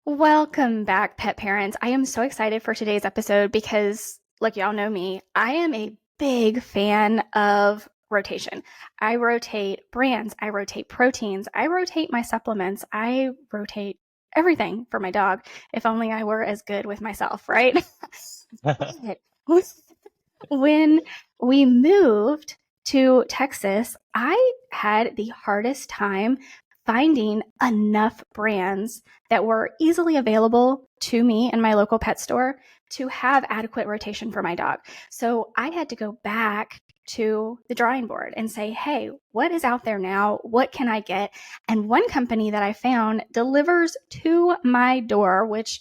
Welcome back, pet parents. I am so excited for today's episode because, like y'all know me, I am a big fan of rotation. I rotate brands, I rotate proteins, I rotate my supplements, I rotate everything for my dog. If only I were as good with myself, right? But when we moved to Texas, I had the hardest time finding enough brands that were easily available to me in my local pet store to have adequate rotation for my dog. So I had to go back to the drawing board and say, hey, what is out there now? What can I get? And one company that I found delivers to my door, which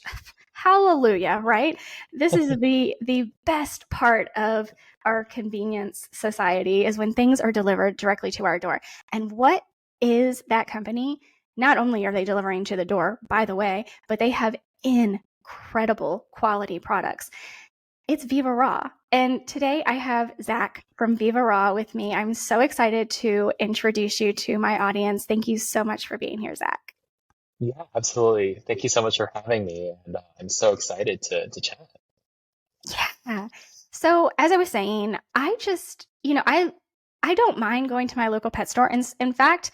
hallelujah, right? This is the best part of our convenience society is when things are delivered directly to our door. And what is that company? Not only are they delivering to the door, by the way, but they have incredible quality products. It's Viva Raw. And today I have Zach from Viva Raw with me. I'm so excited to introduce you to my audience. Thank you so much for being here, Zach. Yeah, absolutely. Thank you so much for having me, and I'm so excited to chat. Yeah. So as I was saying, I just, I don't mind going to my local pet store. And in fact,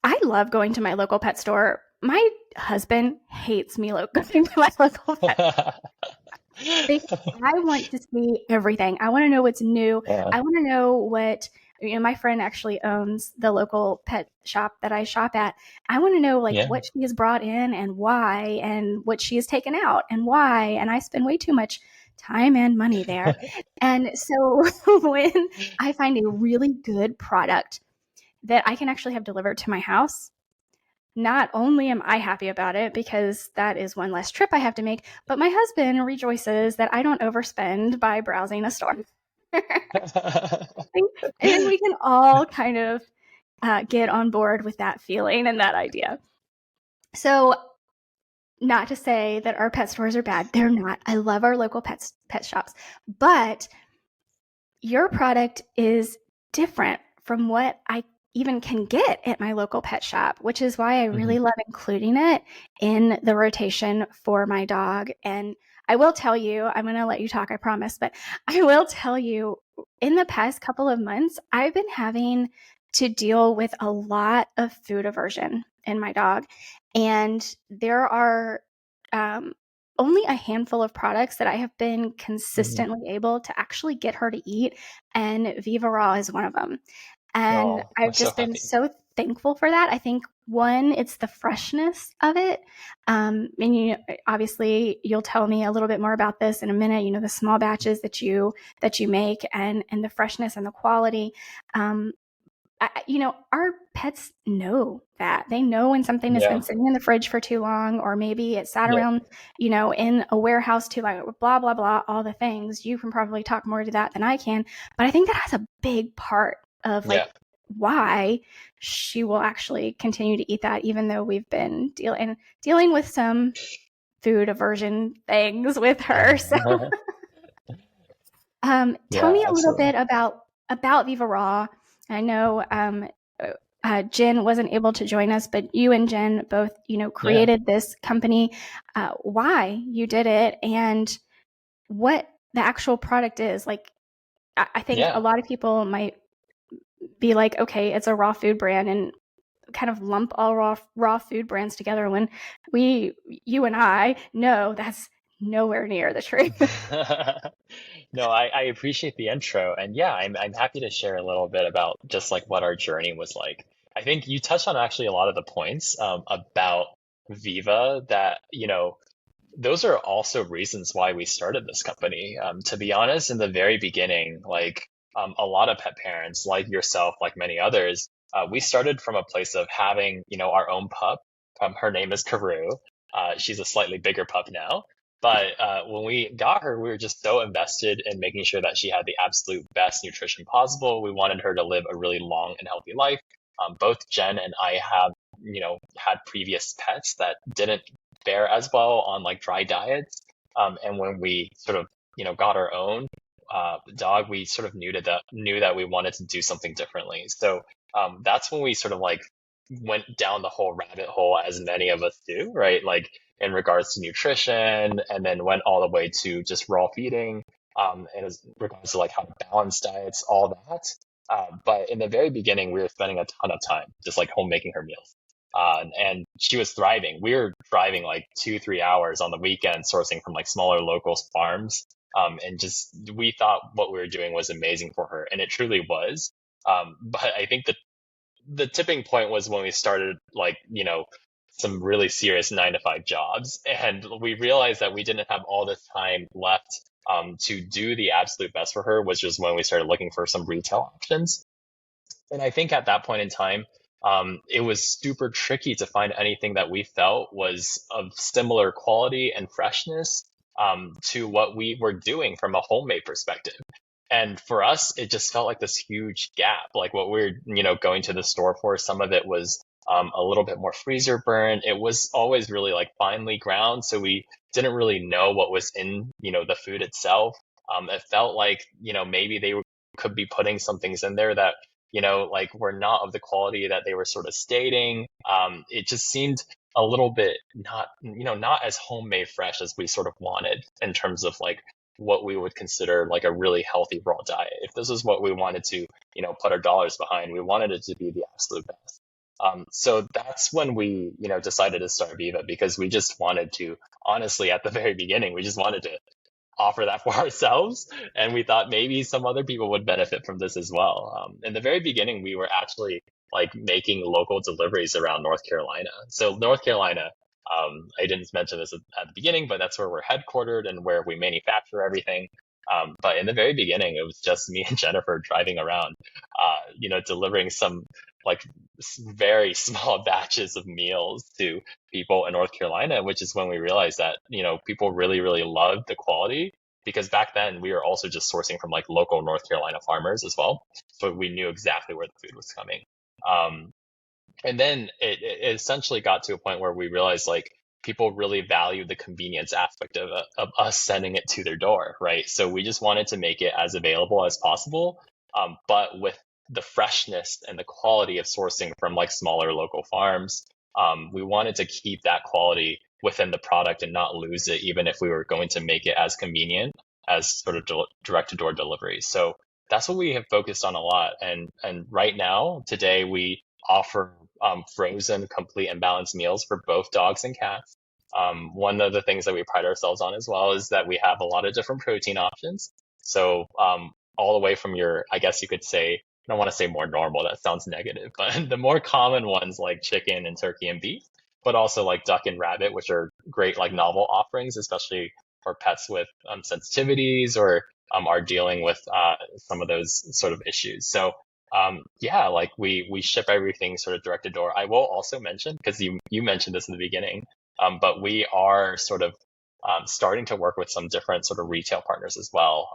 I love going to my local pet store. My husband hates me going to my local pet. Because I want to see everything. I want to know what's new. Yeah, I want to know what, my friend actually owns the local pet shop that I shop at. I want to know like yeah, what she has brought in and why and what she has taken out and why. And I spend way too much time and money there. And so when I find a really good product that I can actually have delivered to my house, not only am I happy about it because that is one less trip I have to make, but my husband rejoices that I don't overspend by browsing a store. I think we can all kind of get on board with that feeling and that idea. So, not to say that our pet stores are bad, they're not. I love our local pet shops, but your product is different from what I even can get at my local pet shop, which is why I Mhm. really love including it in the rotation for my dog. And I will tell you, I'm going to let you talk, I promise, but I will tell you in the past couple of months, I've been having to deal with a lot of food aversion in my dog. And there are um, only a handful of products that I have been Mhm. consistently able to actually get her to eat, and Viva Raw is one of them. And Oh, I'm I've so just been happy. so thankful for that. I think one, it's the freshness of it. And obviously you'll tell me a little bit more about this in a minute. The small batches that you make and the freshness and the quality. Um, our pets know that. They know when something has been Yeah, sitting in the fridge for too long, or maybe it sat yeah, around, in a warehouse too long, blah, blah, blah, all the things. You can probably talk more to that than I can. But I think that has a big part of like yeah. why she will actually continue to eat that, even though we've been dealing with some food aversion things with her. So tell Yeah, me a little absolutely. bit about Viva Raw. I know Jen wasn't able to join us, but you and Jen both, Yeah, created this company. Why you did it and what the actual product is. Like, I think a yeah. lot of people might be like, okay, it's a raw food brand, and kind of lump all raw food brands together when you and I know that's nowhere near the truth. No, I appreciate the intro, and yeah, I'm happy to share a little bit about just like what our journey was like. I think you touched on actually a lot of the points about Viva that, those are also reasons why we started this company. To be honest, in the very beginning, like a lot of pet parents, like yourself, like many others, we started from a place of having, our own pup. Her name is Karu. She's a slightly bigger pup now. But when we got her, we were just so invested in making sure that she had the absolute best nutrition possible. We wanted her to live a really long and healthy life. Both Jen and I have, had previous pets that didn't fare as well on like dry diets. And when we sort of, got our own dog, we sort of knew that we wanted to do something differently. So that's when we sort of like went down the whole rabbit hole, as many of us do, right? Like in regards to nutrition, and then went all the way to just raw feeding, and as regards to like how to balance diets, all that. But in the very beginning, we were spending a ton of time just like homemaking her meals. And she was thriving. We were driving like 2, 3 hours on the weekend, sourcing from like smaller local farms. And just we thought what we were doing was amazing for her, and it truly was. But I think the tipping point was when we started like, some really serious 9 to 5 jobs. And we realized that we didn't have all this time left to do the absolute best for her, which was when we started looking for some retail options. And I think at that point in time, it was super tricky to find anything that we felt was of similar quality and freshness to what we were doing from a homemade perspective. And for us, it just felt like this huge gap. Like what we are going to the store for, some of it was a little bit more freezer burn. It was always really like finely ground. So we didn't really know what was in, the food itself. It felt like, maybe could be putting some things in there that, like were not of the quality that they were sort of stating. It just seemed a little bit not as homemade fresh as we sort of wanted in terms of like what we would consider like a really healthy raw diet. If this is what we wanted to, put our dollars behind, we wanted it to be the absolute best. So that's when we, decided to start Viva, because we just wanted to, honestly, at the very beginning, we just wanted to offer that for ourselves. And we thought maybe some other people would benefit from this as well. In the very beginning, we were actually like making local deliveries around North Carolina. So North Carolina, I didn't mention this at the beginning, but that's where we're headquartered and where we manufacture everything. But in the very beginning, it was just me and Jennifer driving around, delivering some like very small batches of meals to people in North Carolina, which is when we realized that, people really, really loved the quality, because back then we were also just sourcing from like local North Carolina farmers as well. So we knew exactly where the food was coming. Um, and then it essentially got to a point where we realized like people really valued the convenience aspect of us sending it to their door, right? So we just wanted to make it as available as possible, but with the freshness and the quality of sourcing from like smaller local farms. We wanted to keep that quality within the product and not lose it, even if we were going to make it as convenient as sort of direct to door delivery. So that's what we have focused on a lot. And right now, today, we offer frozen, complete, and balanced meals for both dogs and cats. One of the things that we pride ourselves on as well is that we have a lot of different protein options. So all the way from your, I guess you could say, I don't want to say more normal, that sounds negative, but the more common ones like chicken and turkey and beef, but also like duck and rabbit, which are great like novel offerings, especially for pets with sensitivities or are dealing with some of those sort of issues. So yeah, like we ship everything sort of direct to door. I will also mention, because you mentioned this in the beginning, but we are sort of starting to work with some different sort of retail partners as well.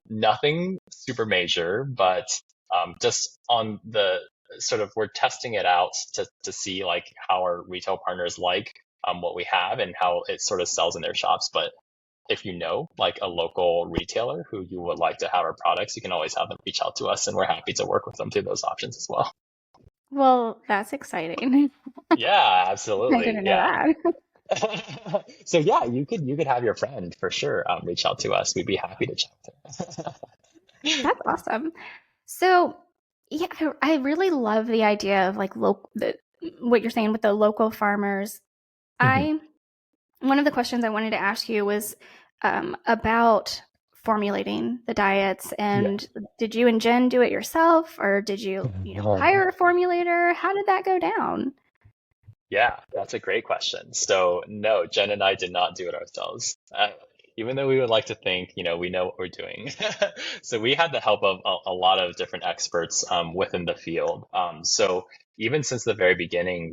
Nothing super major, but just on the sort of we're testing it out to see like how our retail partners like what we have and how it sort of sells in their shops. But if you know like a local retailer who you would like to have our products, you can always have them reach out to us, and we're happy to work with them through those options as well. Well, that's exciting. Yeah, I absolutely. didn't know Yeah. that. So yeah, you could have your friend for sure reach out to us. We'd be happy to chat. That's awesome. So, yeah, I really love the idea of like what you're saying with the local farmers. Mhm. I One of the questions I wanted to ask you was about formulating the diets. Yeah. And did you and Jen do it yourself, or did you, hire a formulator? How did that go down? Yeah, that's a great question. So no, Jen and I did not do it ourselves. Even though we would like to think, we know what we're doing. So we had the help of a lot of different experts within the field. So even since the very beginning,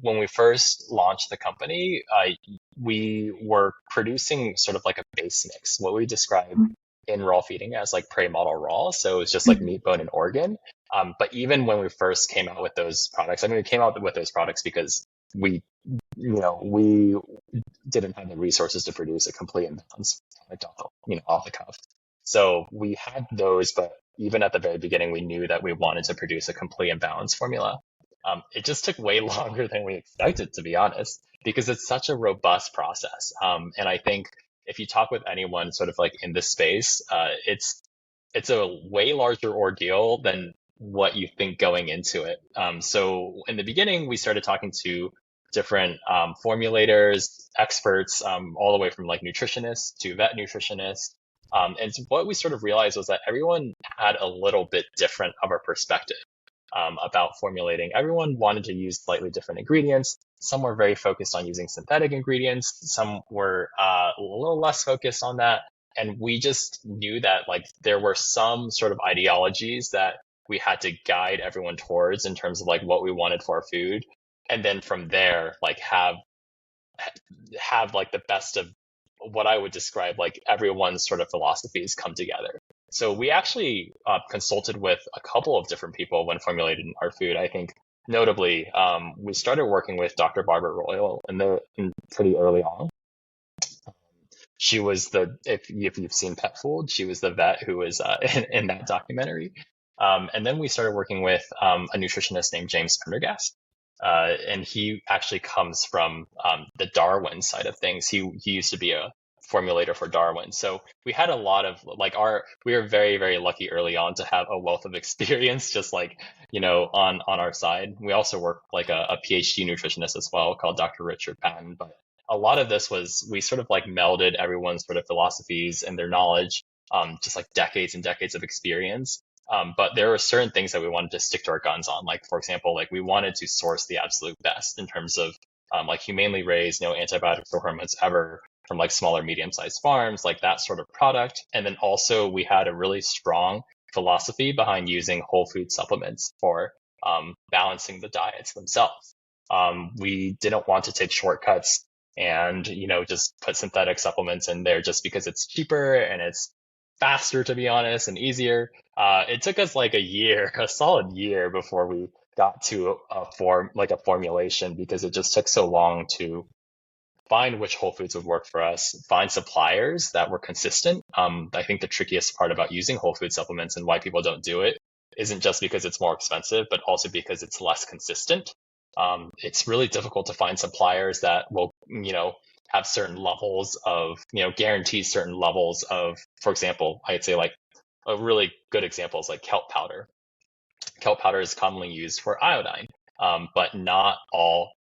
when we first launched the company, we were producing sort of like a base mix, what we describe in raw feeding as like prey model raw. So it's just like Mhm. meat, bone, and organ. But even when we first came out with those products, I mean, we came out with those products because we didn't have the resources to produce a complete and balanced product off the cuff. So we had those, but even at the very beginning, we knew that we wanted to produce a complete and balanced formula. It just took way longer than we expected, to be honest, because it's such a robust process. And I think if you talk with anyone sort of like in this space, it's a way larger ordeal than what you think going into it. So in the beginning, we started talking to different formulators, experts, all the way from like nutritionists to vet nutritionists. And so what we sort of realized was that everyone had a little bit different of a perspective about formulating. Everyone wanted to use slightly different ingredients. Some were very focused on using synthetic ingredients. Some were a little less focused on that. And we just knew that like there were some sort of ideologies that we had to guide everyone towards in terms of like what we wanted for our food. And then from there, like have like the best of what I would describe like everyone's sort of philosophies come together. So we actually consulted with a couple of different people when formulating our food. I think notably, we started working with Dr. Barbara Royal pretty early on. She was if you've seen Pet Food, she was the vet who was in that documentary. And then we started working with a nutritionist named James Pendergast. And he actually comes from the Darwin side of things. He used to be a formulator for Darwin. So we had a lot of we were very, very lucky early on to have a wealth of experience, just like, on our side. We also work like a PhD nutritionist as well called Dr. Richard Patton. But a lot of this was, we sort of like melded everyone's sort of philosophies and their knowledge, just like decades and decades of experience. But there were certain things that we wanted to stick to our guns on. Like, for example, like we wanted to source the absolute best in terms of like humanely raised, no antibiotics or hormones ever from like smaller, medium-sized farms, like that sort of product. And then also we had a really strong philosophy behind using whole food supplements for balancing the diets themselves. We didn't want to take shortcuts and, just put synthetic supplements in there just because it's cheaper and it's faster, to be honest, and easier. It took us like a solid year before we got to a formulation, because it just took so long to find which whole foods would work for us, find suppliers that were consistent. I think the trickiest part about using whole food supplements and why people don't do it isn't just because it's more expensive, but also because it's less consistent. It's really difficult to find suppliers that will, have certain levels of, guarantee certain levels of, for example, I'd say like a really good example is like kelp powder. Kelp powder is commonly used for iodine, but not all,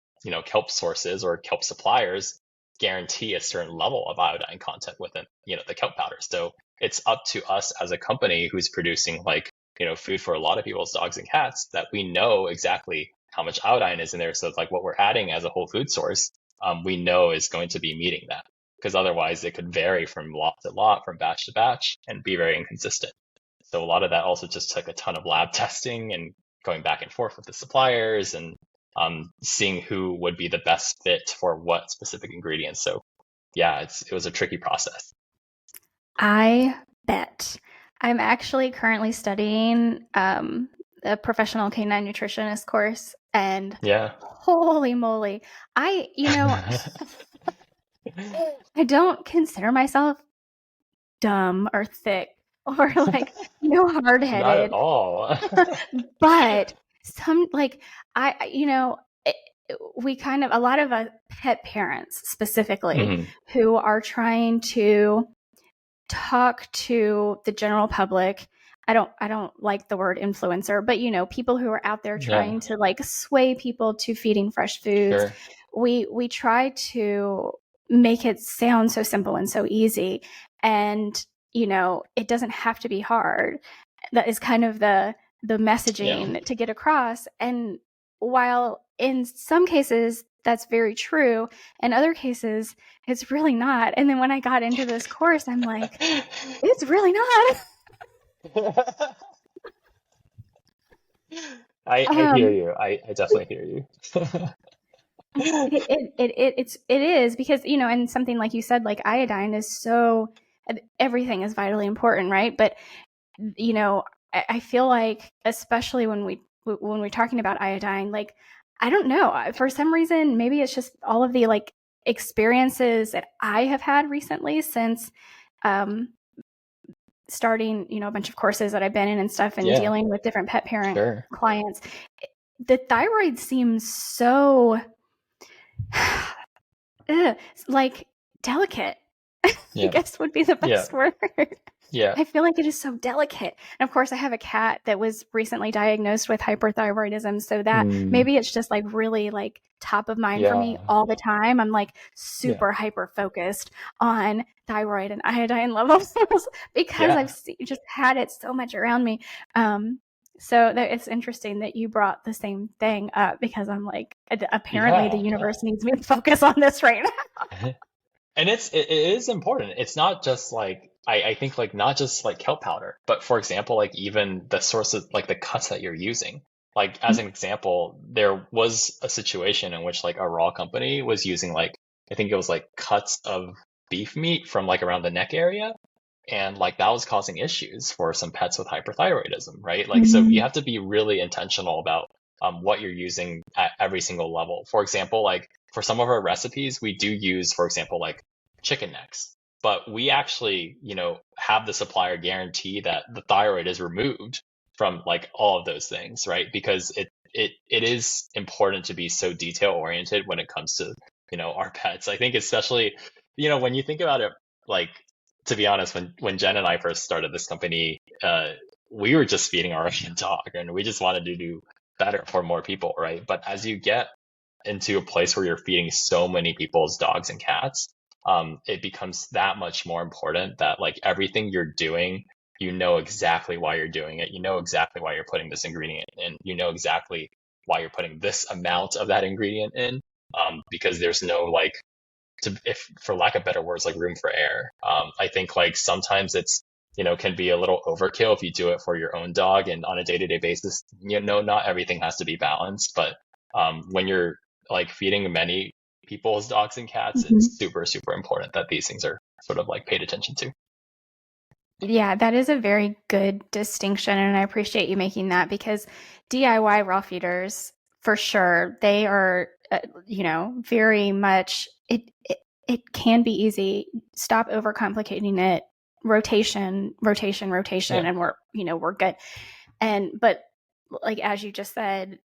kelp sources or kelp suppliers guarantee a certain level of iodine content within, the kelp powder. So it's up to us as a company who's producing like, food for a lot of people's dogs and cats, that we know exactly how much iodine is in there. So it's like what we're adding as a whole food source, we know is going to be meeting that, because otherwise it could vary from lot to lot, from batch to batch, and be very inconsistent. So a lot of that also just took a ton of lab testing and going back and forth with the suppliers and seeing who would be the best fit for what specific ingredients. So yeah, it was a tricky process. I bet. I'm actually currently studying a professional canine nutritionist course, and Yeah. holy moly, I, I don't consider myself dumb or thick or like hard Not at headed, all. but some like I you know it, we kind of, a lot of pet parents specifically Mhm. who are trying to talk to the general public. I don't like the word influencer, but people who are out there Yeah, trying to like sway people to feeding fresh foods. sure. We try to make it sound so simple and so easy, and it doesn't have to be hard. That is kind of the Yeah. messaging to get across. And while in some cases that's very true, in other cases it's really not. And then when I got into this course, I'm like, it's really not. I hear um you. I definitely hear you. it is, because and something like you said, like iodine is so, everything is vitally important, right? But I feel like, especially when we're talking about iodine, like, I don't know, for some reason, maybe it's just all of the like experiences that I have had recently since um starting a bunch of courses that I've been in and stuff, and Yeah, dealing with different pet parent sure. clients. the thyroid seems so like delicate. I Yeah. guess would be the Yeah. best word. Yeah. I feel like it is so delicate. And of course, I have a cat that was recently diagnosed with hyperthyroidism. So that Mm, maybe it's just like really like top of mind for me yeah. all the time. I'm like Yeah. super hyper focused on thyroid and iodine levels because Yeah. just had it so much around me. Um, so that it's interesting that you brought the same thing up because I'm like, apparently the Yeah. universe needs me to focus on this right now. And it is important. It's not just like I think like not just like kelp powder, but for example, like even the source of like the cuts that you're using. Like as an example, there was a situation in which like a raw company was using like I think it was like cuts of beef meat from like around the neck area, and like that was causing issues for some pets with hyperthyroidism, right? Like so you Mhm. have to be really intentional about what you're using at every single level. For example, like for some of our recipes, we do use, for example, like chicken necks, but we actually, have the supplier guarantee that the thyroid is removed from like all of those things, right? Because it is important to be so detail oriented when it comes to, our pets. I think especially, when you think about it, like to be honest, when Jen and I first started this company, we were just feeding our own dog, and we just wanted to do better for more people, right? But as you get into a place where you're feeding so many people's dogs and cats, it becomes that much more important that like everything you're doing, you know exactly why you're doing it. You know exactly why you're putting this ingredient in. You know exactly why you're putting this amount of that ingredient in. Because there's no like if for lack of better words, like room for error. I think like sometimes it's can be a little overkill if you do it for your own dog and on a day-to-day basis. Not everything has to be balanced, but when you're like feeding many people's dogs and cats, Mhm. it's super super important that these things are sort of like paid attention to. Yeah, that is a very good distinction, and I appreciate you making that because DIY raw feeders, for sure, they are, very much it can be easy. Stop overcomplicating it. Rotation, rotation, rotation, Yeah, and we're good. And but like as you just said,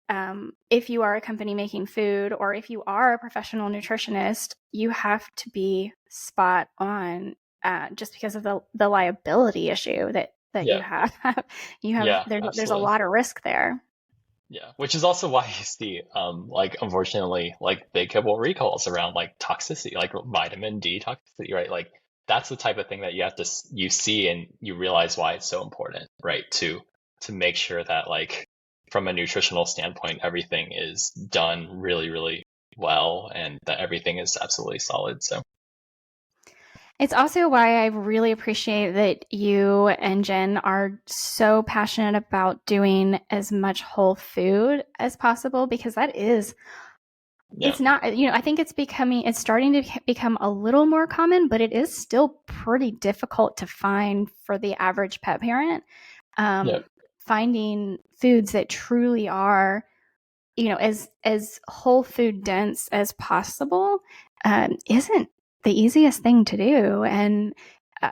if you are a company making food or if you are a professional nutritionist, you have to be spot on just because of the liability issue that yeah, you have. yeah, There's a absolutely. lot of risk there. Yeah, which is also why you see, like unfortunately, like big couple recalls around like toxicity, like vitamin D toxicity, right? Like that's the type of thing that you have to you see and you realize why it's so important, right? To make sure that like from a nutritional standpoint, everything is done really, really well and that everything is absolutely solid. So It's also why I really appreciate that you and Jen are so passionate about doing as much whole food as possible because that is yeah, it's not, I think it's starting to become a little more common, but it is still pretty difficult to find for the average pet parent. yeah, Um, Finding foods that truly are, as whole food dense as possible, isn't the easiest thing to do. And, uh,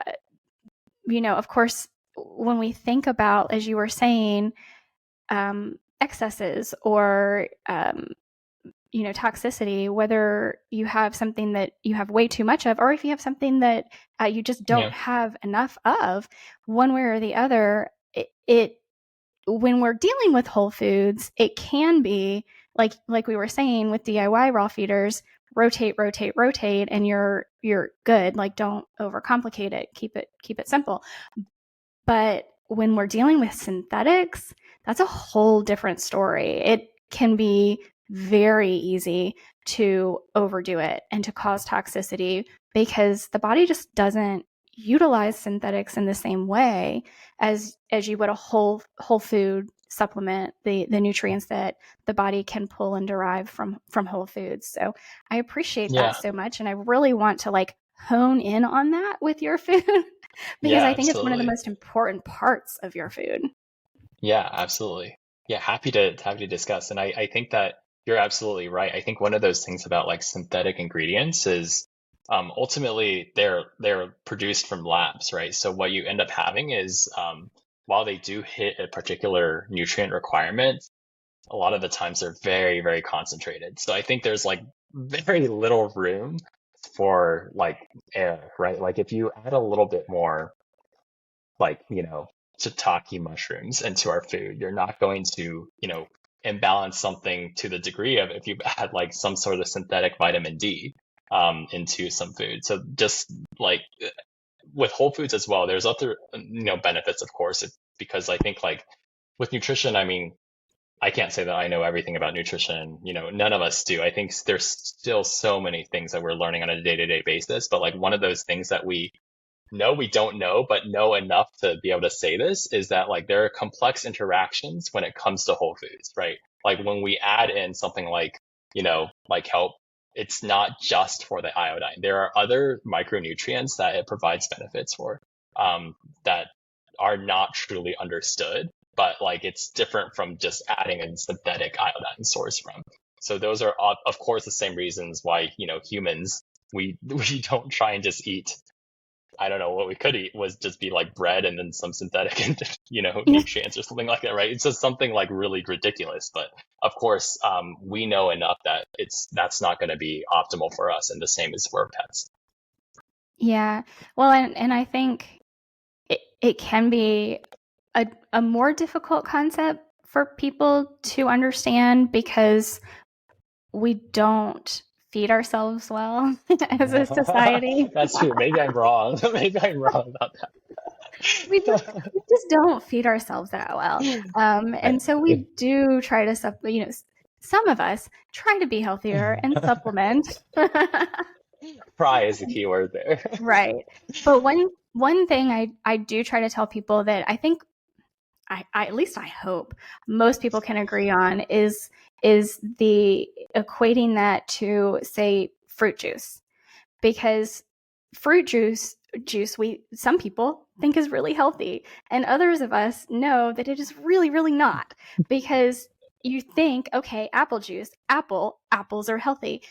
of course, when we think about, as you were saying, excesses or toxicity, whether you have something that you have way too much of, or if you have something that you just don't yeah, have enough of, one way or the other, it when we're dealing with whole foods, it can be like we were saying with DIY raw feeders, rotate, rotate, rotate, and you're good. Like don't overcomplicate it. Keep it simple. But when we're dealing with synthetics, that's a whole different story. It can be very easy to overdo it and to cause toxicity because the body just doesn't utilize synthetics in the same way as you would a whole food supplement, the nutrients that the body can pull and derive from whole foods. So I appreciate that yeah, so much, and I really want to like hone in on that with your food because yeah, I think it's one of the absolutely. most important parts of your food. Yeah, absolutely. Yeah, happy to discuss. And I think that you're absolutely right. I think one of those things about like synthetic ingredients is ultimately they're produced from labs, right? So what you end up having is while they do hit a particular nutrient requirement, a lot of the times they're very, very concentrated. So I think there's like very little room for like error, right? Like if you add a little bit more, like, shiitake mushrooms into our food, you're not going to, imbalance something to the degree of if you add like some sort of synthetic vitamin D into some food. So just like with whole foods as well, there's other, benefits, of course, because I think like with nutrition, I mean, I can't say that I know everything about nutrition. None of us do. I think there's still so many things that we're learning on a day-to-day basis, but like one of those things that we don't know, but know enough to be able to say this is that like there are complex interactions when it comes to whole foods, right? Like when we add in something like, like help, it's not just for the iodine. There are other micronutrients that it provides benefits for, that are not truly understood, but like it's different from just adding a synthetic iodine source from. So those are, of course, the same reasons why, humans, we don't try and just eat. I don't know, what we could eat was just be like bread and then some synthetic, nutrients or something like that, right? It's just something like really ridiculous. But of course, we know enough that that's not going to be optimal for us, and the same is for pets. Yeah. Well, and I think it can be a more difficult concept for people to understand because we don't feed ourselves well as a society. That's true. Maybe I'm wrong. Maybe I'm wrong about We just we just don't feed ourselves that well. that. And so we do try to some of us try to be healthier and Right. supplement. Fry is the key word there. Right. But one thing I do try to tell people that I think I at least I hope most people can agree on is the equating that to, say, fruit juice, because fruit juice we some people think is really healthy, and others of us know that it is really, really not, because you think, okay, apple juice, apples are healthy,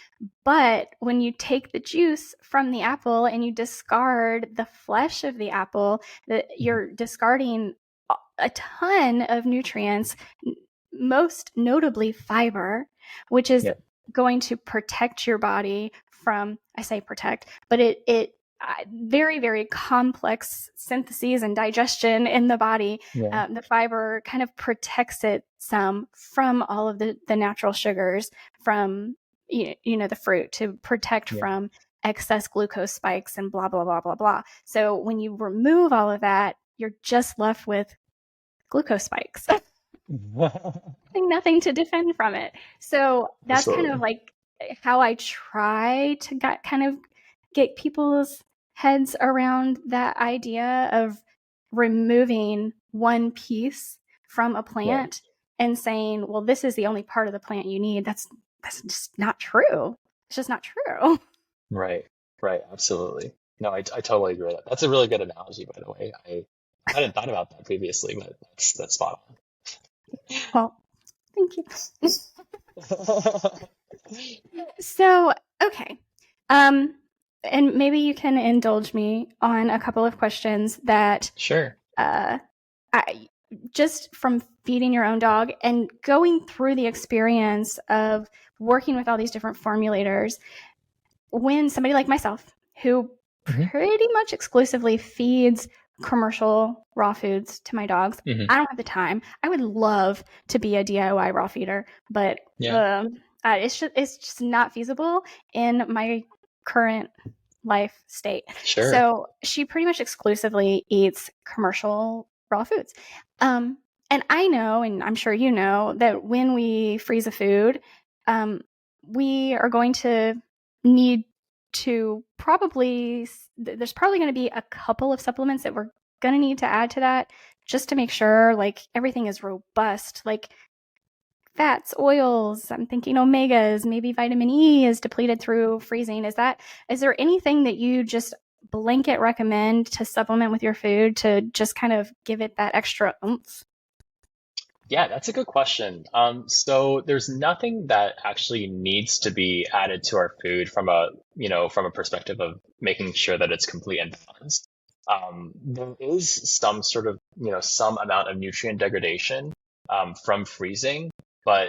but when you take the juice from the apple and you discard the flesh of the apple, that you're discarding a ton of nutrients, most notably fiber, which is Yeah, going to protect your body from, I say protect, but it very, very complex syntheses and digestion in the body. yeah, The fiber kind of protects it some from all of the natural sugars from, the fruit, to protect yeah. from excess glucose spikes and blah, blah, blah, blah, blah. So when you remove all of that, you're just left with glucose spikes. Nothing to defend from it. So that's kind of Absolutely. like how I try to kind of get people's heads around that idea of removing one piece from a Right, plant and saying, well, this is the only part of the plant you need. That's just not true. It's just not true. right, right. Absolutely. No, I totally agree with that. That's a really good analogy, by the way. I hadn't thought about that previously, but that's spot Well, thank you. on. So, okay. Um, and maybe you can indulge me on a couple of questions that Sure. uh, I just from feeding your own dog and going through the experience of working with all these different formulators. When somebody like myself, who Hmm. pretty much exclusively feeds commercial raw foods to my dogs, Hmm. I don't have the time. I would love to be a DIY raw feeder, but Yeah. it's just not feasible in my current life state. Sure. So she pretty much exclusively eats commercial raw foods. Um, and I know, and I'm sure you know, that when we freeze a food, um, we are going to need to there's probably going to be a couple of supplements that we're going to need to add to that, just to make sure like everything is robust, like fats, oils. I'm thinking omegas, maybe vitamin E is depleted through freezing. Is there anything that you just blanket recommend to supplement with your food to just kind of give it that extra oomph? Yeah, that's a good question. So there's nothing that actually needs to be added to our food from a perspective of making sure that it's complete and balanced. There is some sort of, some amount of nutrient degradation, from freezing. But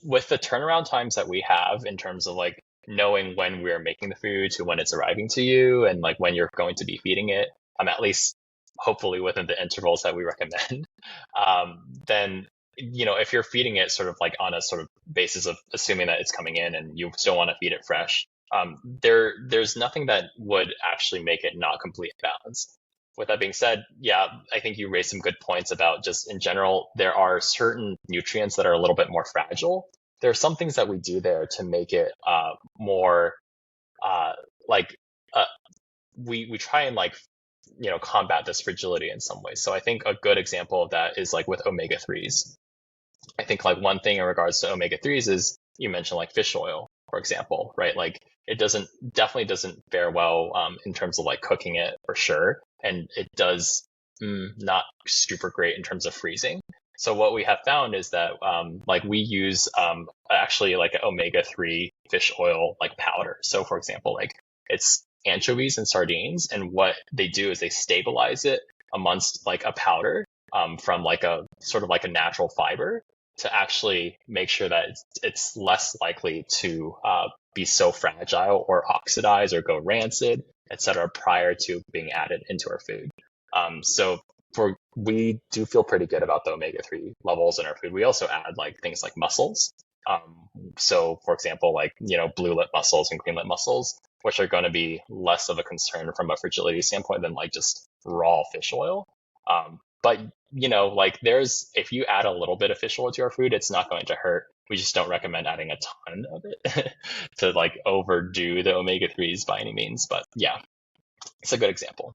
with the turnaround times that we have in terms of like knowing when we're making the food to when it's arriving to you and like when you're going to be feeding it, at least hopefully within the intervals that we recommend, then if you're feeding it sort of like on a sort of basis of assuming that it's coming in and you still want to feed it fresh, there's nothing that would actually make it not complete balance. With that being said, yeah, I think you raised some good points about just in general, there are certain nutrients that are a little bit more fragile. There are some things that we do there to make it more uh, like uh, we try and like combat this fragility in some ways. So I think a good example of that is like with omega threes. I think like one thing in regards to omega threes is you mentioned like fish oil, for example, right? Like it definitely doesn't fare well in terms of like cooking it for sure, and it does not super great in terms of freezing. So what we have found is that like we use actually like omega-3 fish oil like powder. So for example, like it's anchovies and sardines, and what they do is they stabilize it amongst like a powder from like a sort of like a natural fiber to actually make sure that it's less likely to be so fragile or oxidize or go rancid, etc., prior to being added into our food. So we do feel pretty good about the omega-3 levels in our food. We also add like things like mussels. So for example, like, blue lip mussels and green lip mussels, which are going to be less of a concern from a fragility standpoint than like just raw fish oil. But like if you add a little bit of fish oil to our food, it's not going to hurt. We just don't recommend adding a ton of it to like overdo the omega-3s by any means. But yeah, it's a good example.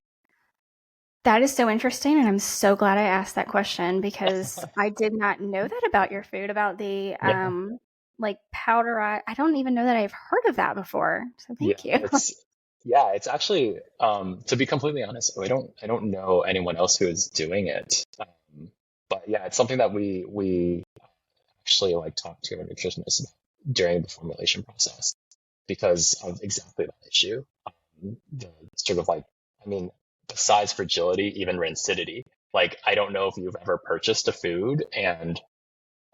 That is so interesting, and I'm so glad I asked that question because I did not know that about your food, about the Yeah. like powder. I don't even know that I've heard of that before. So Yeah, thank you. it's actually to be completely honest, I don't know anyone else who is doing it. But yeah, it's something that we actually like talk to our nutritionist about during the formulation process because of exactly that issue. The sort of like, I mean, besides fragility, even rancidity. Like, I don't know if you've ever purchased a food and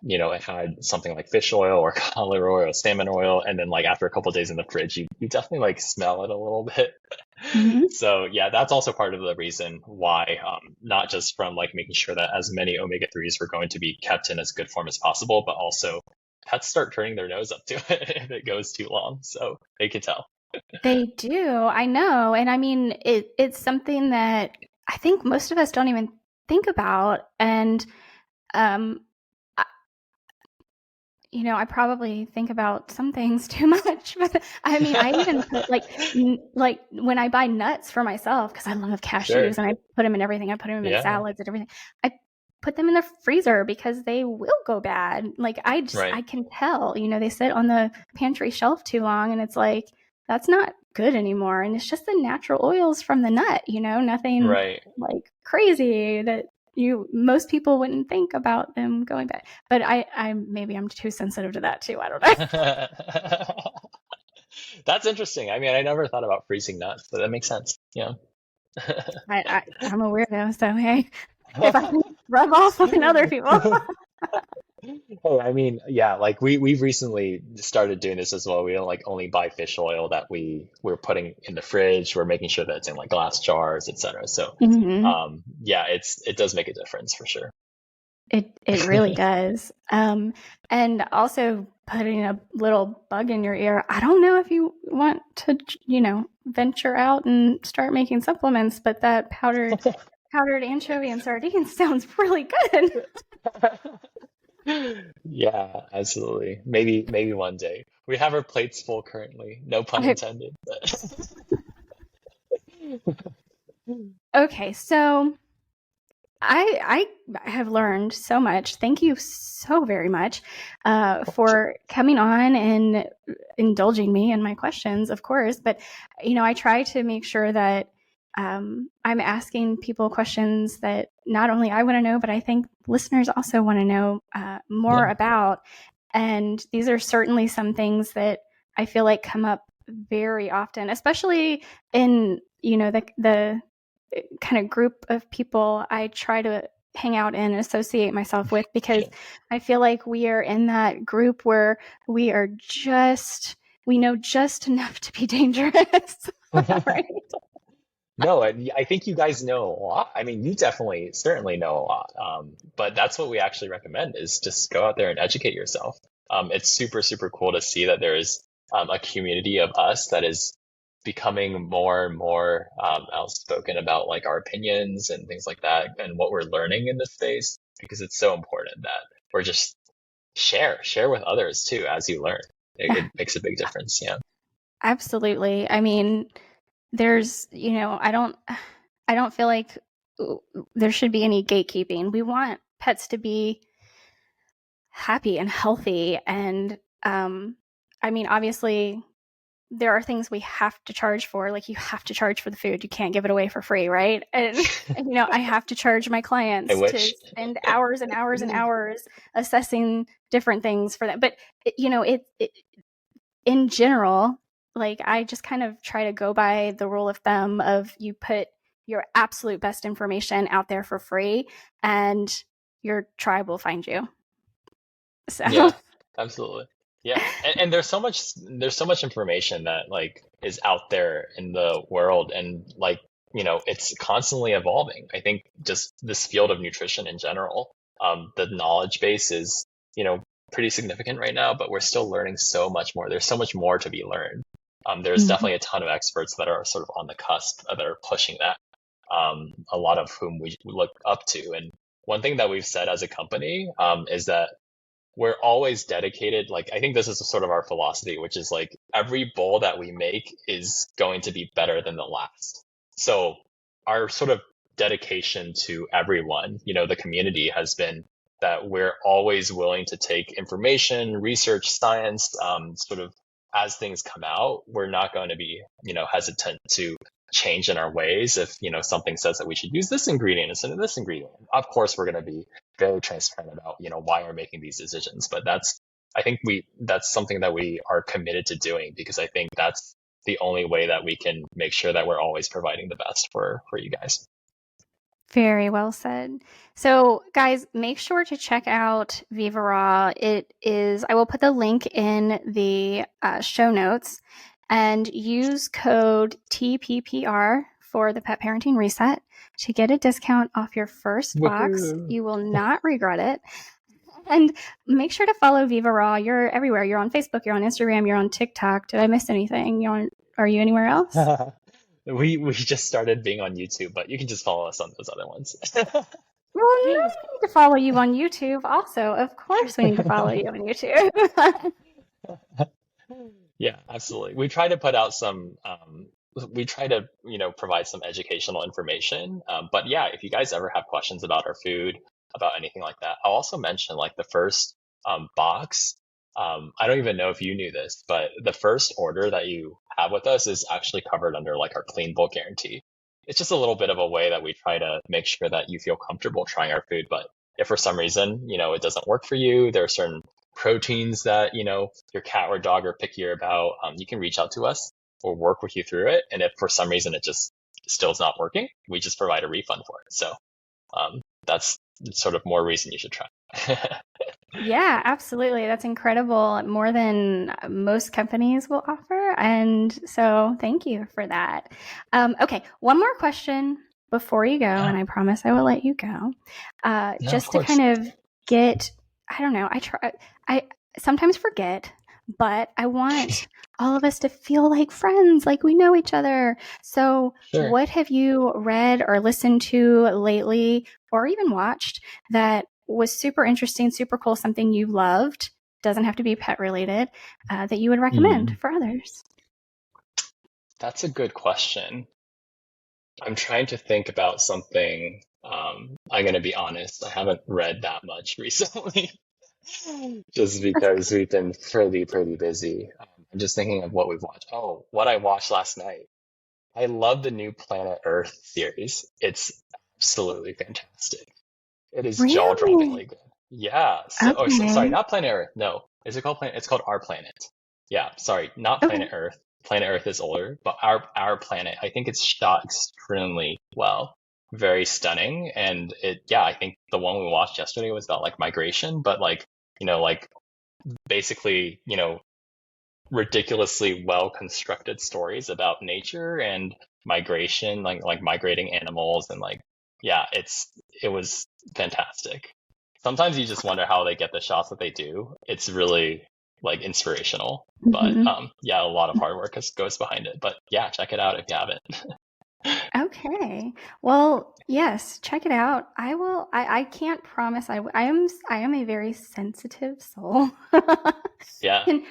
it had something like fish oil or cod oil or salmon oil, and then like after a couple of days in the fridge, you definitely like smell it a little bit. Hmm. So yeah, that's also part of the reason why, not just from like making sure that as many omega-3s were going to be kept in as good form as possible, but also pets start turning their nose up to it if it goes too long. So they can tell. They do, I know, and I mean it's something that I think most of us don't even think about, and um, I probably think about some things too much, but I mean, I even put like when I buy nuts for myself because I love cashews Sure. and I put them in everything. I put them in Yeah. salads and everything. I put them in the freezer because they will go bad. Like Right. I can tell, they sit on the pantry shelf too long and it's like that's not good anymore. And it's just the natural oils from the nut, nothing Right. like crazy that most people wouldn't think about them going bad. But I maybe I'm too sensitive to that too. I don't know. That's interesting. I mean, I never thought about freezing nuts, but that makes sense. Yeah. I'm a weirdo, so hey, if I can rub off on other people. Hey, I mean, yeah, like we've recently started doing this as well. We don't like only buy fish oil that we're putting in the fridge. We're making sure that it's in like glass jars, etc. So, Hmm. yeah, it does make a difference for sure. It really does. And also putting a little bug in your ear. I don't know if you want to, venture out and start making supplements, but that powdered anchovy and sardines sounds really good. Yeah, absolutely. Maybe one day. We have our plates full currently. No pun intended. But Okay, so I have learned so much. Thank you so very much for coming on and indulging me in my questions, of course. But I try to make sure that I'm asking people questions that not only I want to know, but I think listeners also want to know more yeah, about. And these are certainly some things that I feel like come up very often, especially in the kind of group of people I try to hang out and associate myself with, because I feel like we are in that group where we are just, we know just enough to be dangerous. Right? No, I think you guys know a lot. I mean, you definitely, certainly know a lot. But that's what we actually recommend is just go out there and educate yourself. It's super, super cool to see that there is a community of us that is becoming more and more outspoken about like our opinions and things like that and what we're learning in this space because it's so important that we're just share with others too as you learn. It makes a big difference. Yeah. Absolutely. I mean, there's, I don't feel like there should be any gatekeeping. We want pets to be happy and healthy. And I mean, obviously, there are things we have to charge for. Like, you have to charge for the food. You can't give it away for free, right? And I have to charge my I clients to wish. spend hours and hours and hours assessing different things for them. But, it in general, like, I just kind of try to go by the rule of thumb of you put your absolute best information out there for free, and your tribe will find you. So, Yeah, absolutely. Yeah. And there's so much information that like is out there in the world and like, it's constantly evolving. I think just this field of nutrition in general, the knowledge base is, pretty significant right now, but we're still learning so much more. There's so much more to be learned. There's mhm. definitely a ton of experts that are sort of on the cusp that are pushing that. A lot of whom we look up to. And one thing that we've said as a company, is that we're always dedicated. Like, I think this is sort of our philosophy, which is like every bowl that we make is going to be better than the last. So our sort of dedication to everyone, the community has been that we're always willing to take information, research, science, sort of as things come out. We're not going to be, hesitant to change in our ways. If, something says that we should use this ingredient instead of this ingredient, of course, we're going to be very transparent about why we're making these decisions. But that's something that we are committed to doing because I think that's the only way that we can make sure that we're always providing the best for you guys. Very well said. So, guys, make sure to check out Viva Raw. I will put the link in the show notes, and use code TPPR for the Pet Parenting Reset to get a discount off your first box. Woohoo! You will not regret it. And make sure to follow Viva Raw. You're everywhere. You're on Facebook, you're on Instagram, you're on TikTok. Did I miss anything? Are you anywhere else? We just started being on YouTube, but you can just follow us on those other ones. Well, no, we need to follow you on YouTube also. Of course, we need to follow you on YouTube. Yeah, absolutely. We try to put out we try to, provide some educational information. But yeah, if you guys ever have questions about our food, about anything like that, I'll also mention like the first box. I don't even know if you knew this, but the first order that you have with us is actually covered under like our clean bowl guarantee. It's just a little bit of a way that we try to make sure that you feel comfortable trying our food. But if for some reason, it doesn't work for you, there are certain proteins that, your cat or dog are pickier about, you can reach out to us. We'll work with you through it. And if for some reason it just still is not working, we just provide a refund for it. So that's sort of more reason you should try. Yeah, absolutely. That's incredible. More than most companies will offer. And so thank you for that. Okay, one more question before you go, Yeah, and I promise I will let you go. no, of Just to course. kind of get, I don't know, I sometimes forget, but I want all of us to feel like friends, like we know each other. So, Sure. what have you read or listened to lately, or even watched, that was super interesting, super cool, something you loved, doesn't have to be pet related, that you would recommend Hmm. for others? That's a good question. I'm trying to think about something. I'm going to be honest, I haven't read that much recently, just because we've been pretty busy. I'm just thinking of what we've watched. Oh, what I watched last night. I love the new Planet Earth series. It's absolutely fantastic. It is Really? jaw-droppingly good. Yeah. So, oh, sorry, Okay. not Planet Earth. No, is it called Planet? It's called Our Planet. Yeah, sorry, not Okay. Planet Earth. Planet Earth is older, but our planet. I think it's shot extremely well. very stunning. And yeah, I think the one we watched yesterday was about like migration, but like, like basically, ridiculously well constructed stories about nature and migration, like migrating animals and like, yeah, it was fantastic. Sometimes you just wonder how they get the shots that they do. It's really like inspirational. But Hmm. yeah, a lot of hard work goes behind it. But yeah, check it out if you haven't. Okay. Well, yes, check it out. I will. I can't promise. I am a very sensitive soul. Yeah. And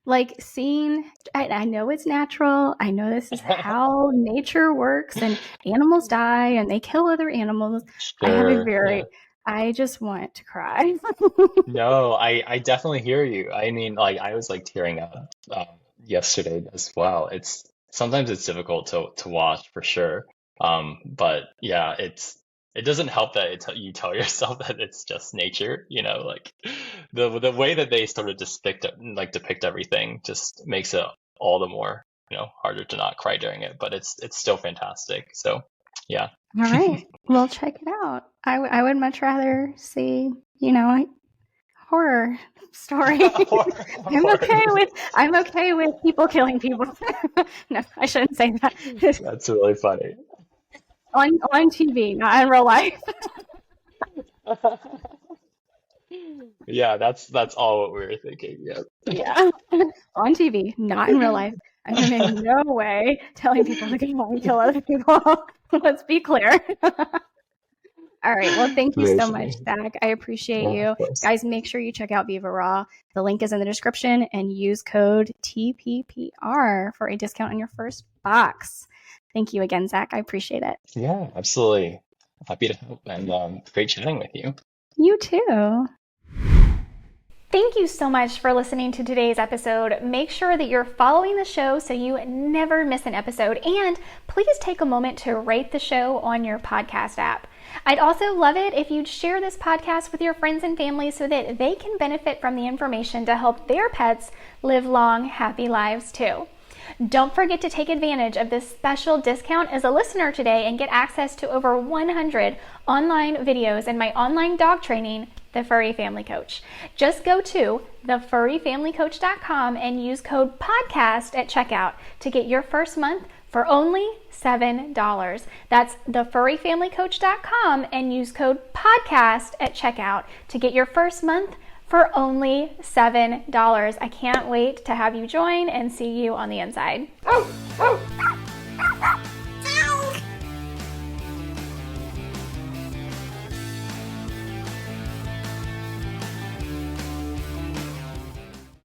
like seeing, I know it's natural. I know this is how nature works, and animals die and they kill other animals. I have a Sure. Yeah. I just want to cry. No, I definitely hear you. I mean, like I was like tearing up yesterday as well. Sometimes it's difficult to watch for sure. But yeah, it doesn't help that you tell yourself that it's just nature, like the way that they sort of depict everything just makes it all the more, harder to not cry during it. But it's still fantastic. So yeah. All right. Well, check it out. I would much rather see, you know, horror story. Horror, horror. I'm okay with people killing people. No, I shouldn't say that. That's really funny. On TV, not in real life. Yeah, that's all what we were thinking. Yeah. Yeah. On TV, not in real life. I am in no way telling people to go and kill other people. Let's be clear. All right. Well, thank you so much, Amazing. Zach. I appreciate Yeah, of you. course. Guys, make sure you check out Viva Raw. The link is in the description and use code TPPR for a discount on your first box. Thank you again, Zach. I appreciate it. Yeah, absolutely. Happy to help and great chatting with you. You too. Thank you so much for listening to today's episode. Make sure that you're following the show so you never miss an episode. And please take a moment to rate the show on your podcast app. I'd also love it if you'd share this podcast with your friends and family so that they can benefit from the information to help their pets live long, happy lives too. Don't forget to take advantage of this special discount as a listener today and get access to over 100 online videos in my online dog training, The Furry Family Coach. Just go to thefurryfamilycoach.com and use code PODCAST at checkout to get your first month for only $7. That's thefurryfamilycoach.com and use code PODCAST at checkout to get your first month for only $7. I can't wait to have you join and see you on the inside.